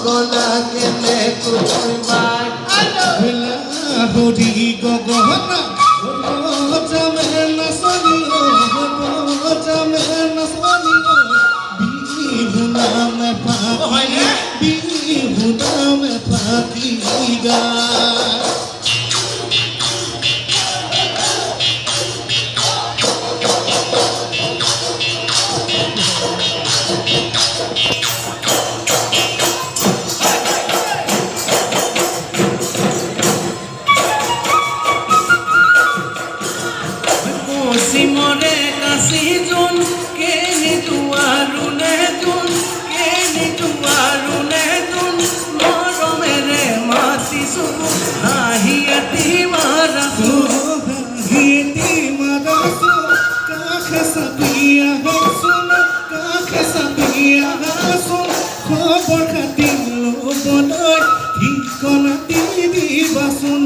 গলা কেনে কইবাই ভেলা হৰি গগনা যামে নাচনি যামে নাচনি বিহু নামে ফাটি গা সিমরে কাশি জুন কেনি দুয়ারুনে জুন কেনি দুয়ারুনে জুন মরমেরে মাতিছু হাহিয়াতি মারাছু কাখে সাবিয়া হাসুন খবৰ খাতি ল'বলৈ ঠিকনা দি দিবাচোন